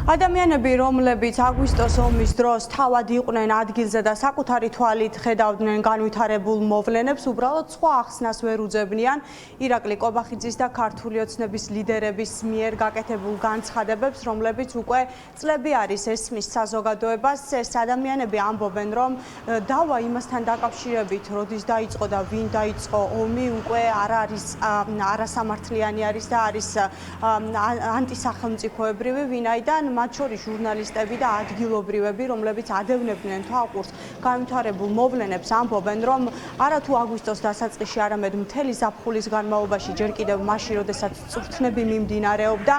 ადამიანები, რომლებიც აგვისტოს ომის დროს თავად იყვნენ ადგილზე და საკუთარი თვალით ხედავდნენ განვითარებულ მოვლენებს, უბრალოდ სხვა ახსნას ვერ უძებნიან ირაკლი კობახიძის და ქართული ოცნების ლიდერების მიერ გაკეთებულ განცხადებებს, რომლებიც უკვე წლები არის ესმის საზოგადოებას. ეს ადამიანები ამბობენ, რომ დავა იმასთან დაკავშირებით, როდის დაიწყო და ვინ დაიწყო ომი, უკვე არ არის არასამართლიანი არის და არის ანტისახელმწიფოებრივი, ვინაიდან მათ შორის ჟურნალისტები და ადგილობრივები, რომლებიც ადევნებდნენ თვალყურს განვითარებულ მოვლენებს, ამბობენ, რომ არათუ აგვისტოს დასაწყისში, არამედ მთელი ზაფხულის განმავლობაში, ჯერ კიდევ მაშინ, როდესაც წვრთნები მიმდინარეობდა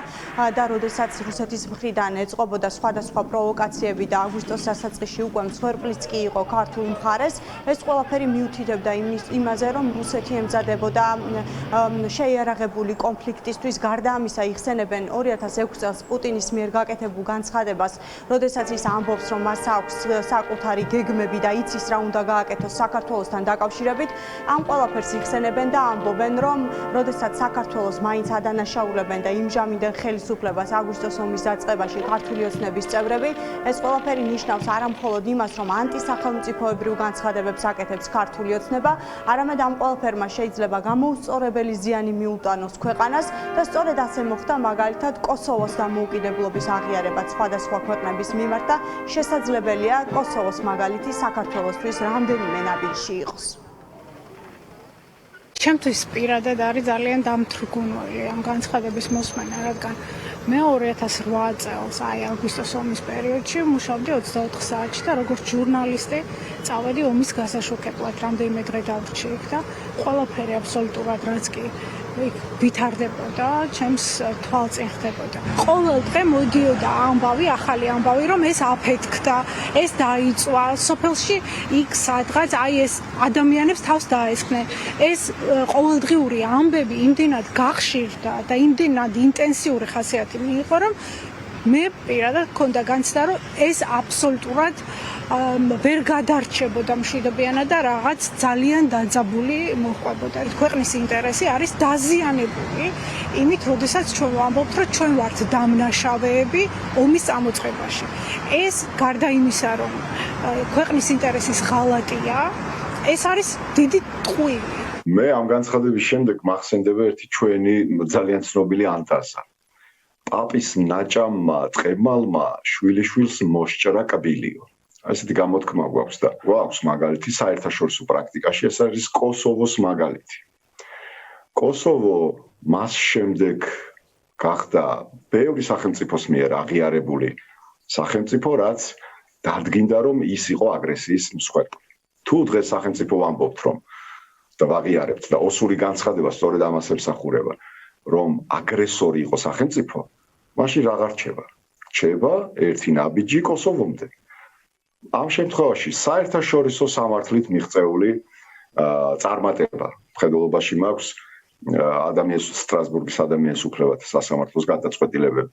და როდესაც რუსეთის მხრიდან ეწყობოდა სხვადასხვა პროვოკაციები და აგვისტოს დასაწყისში უკვე მსხვერპლიც კი იყო ქართულ მხარეს, ეს ყველაფერი მიუთითებდა იმაზე, რომ რუსეთი ემზადებოდა შეიარაღებული კონფლიქტისთვის. გარდა ამისა, იხსენებენ 2006 წელს პუტინის მიერ გაკეთებულ განცხადებას, როდესაც ის ამბობს, რომ მას აქვს საკუთარი გეგმები და იცის რა უნდა გააკეთოს საქართველოსთან დაკავშირებით. ამ ყველაფერს იხსენებენ და ამბობენ, რომ როდესაც საქართველოს მაინც ადანაშაულებენ და იმჟამინდნენ ხელისუფლებას აგვისტოს ომის დაწყებაში ქართული ოცნების წევრები, ეს ყველაფერი ნიშნავს არა მხოლოდ იმას, რომ ანტისახელმწიფოებრივ განცხადებებს აკეთებს ქართული ოცნება, არამედ ამ ყველაფერმა შეიძლება გამოუსწორებელი ზიანი მიუტანოს ქვეყანას და სწორედ ასე მოხდა მაგალითად კოსოვოს დამოუკიდებლობის აღიარებაც სხვადასხვა ქვეყნების მიმართ და შესაძლებელია კოსოვოს მაგალითი საქართველოსთვის რამდენიმე ნაბიჯში იყოს. ჩემთვის პირადად არის ძალიან დამთრგუნველი ამ განცხადების მოსმენა, რადგან მე 2008 წელს აი აგვისტოს ომის პერიოდში მუშაობდი 24 საათში და როგორც ჟურნალისტი წავედი ომის გასაშუქებლად, რამდენიმე დღე დავრჩი იქ და ყველაფერი აბსოლუტურად რაც კი ვითარდებოდა, ჩემს თვალწინ ხდებოდა. ყოველ დღე მოდიოდა ამბავი, ახალი ამბავი, რომ ეს აფეთქდა, ეს დაიწვა, სოფელში იქ სადღაც აი ეს ადამიანებს თავს დაესხნენ. ეს ყოველდღიური ამბები იმდენად გახშირდა და იმდენად ინტენსიური ხასიათი მიიღო, რომ მე პირადად მქონდა განცდა, რომ ეს აბსოლუტურად ვერ გადარჩებოდა მშვიდობიანად და რაღაც ძალიან დაძაბული მოჰყვებოდა. ქვეყნის ინტერესი არის დაზიანებული იმით, როდესაც ჩვენ ვამბობთ, რომ ჩვენ ვართ დამნაშავეები ომის წამოწყებაში. ეს გარდა იმისა, რომ ქვეყნის ინტერესის ღალატია, ეს არის დიდი ტყვილი. მე ამ განცხადების შემდეგ მახსენდება ერთი ჩვენი ძალიან ცნობილი ანტაზა. პაპის ნაჭამმა წყემალმა შვილიშვილს მოსჭრა კბილიო. ასეთი გამოთქმა გვაქვს და გვაქვს მაგალითი საერთაშორისო პრაქტიკაში, ეს არის კოსოვოს მაგალითი. კოსოვო მას შემდეგ გახდა ბევრი სახელმწიფოს მიერ აღიარებული სახელმწიფო, რაც დადგინდა, რომ ის იყო აგრესიის მსხვერპლი. თუ დღეს სახელმწიფო ვამბობთ, რომ და ვაღიარებთ და ოსური განცხადება სწორედ ამას ემსახურება, რომ აგრესორი იყო სახელმწიფო, მაშინ რა რჩება? რჩება ერთი ნაბიჯი კოსოვომდე. ამ შემთხვევაში საერთაშორისო სამართლით მიღწეული წარმატება მხედველობაში მაქვს ადამიანის სტრასბურგის ადამიანის უფლებათა სასამართლოს გადაწყვეტილებები,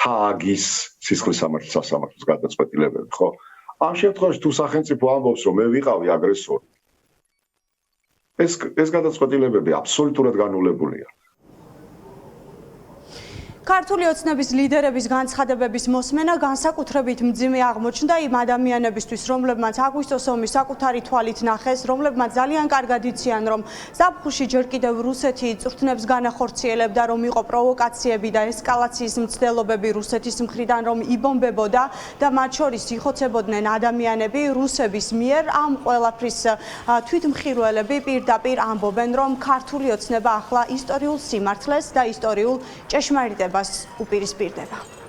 ჰააგის სისხლის სამართლის სასამართლოს გადაწყვეტილებები, ხო? ამ შემთხვევაში თუ სახელმწიფო ამბობს, რომ მე ვიყავი აგრესორი, ეს გადაწყვეტილებები აბსოლუტურად განულებულია. ქართული ოცნების ლიდერების განცხადებების მოსმენა განსაკუთრებით მძიმე აღმოჩნდა იმ ადამიანებისთვის, რომლებმაც აგვისტოს ომის საკუთარი თვალით ნახეს, რომლებმაც ძალიან კარგად იციან, რომ ზაფხულში ჯერ კიდევ რუსეთი წვრთნებს განახორციელებდა, რომ იყო პროვოკაციები და ესკალაციის მცდელობები რუსეთის მხრიდან, რომ იბომბებოდა და მათ შორის იხოცებოდნენ ადამიანები რუსების მიერ. ამ ყველაფრის თვითმხილველები პირდაპირ ამბობენ, რომ ქართული ოცნება ახლა ისტორიულ სიმართლეს და ისტორიულ ჭეშმარიტებას უპირისპირდება.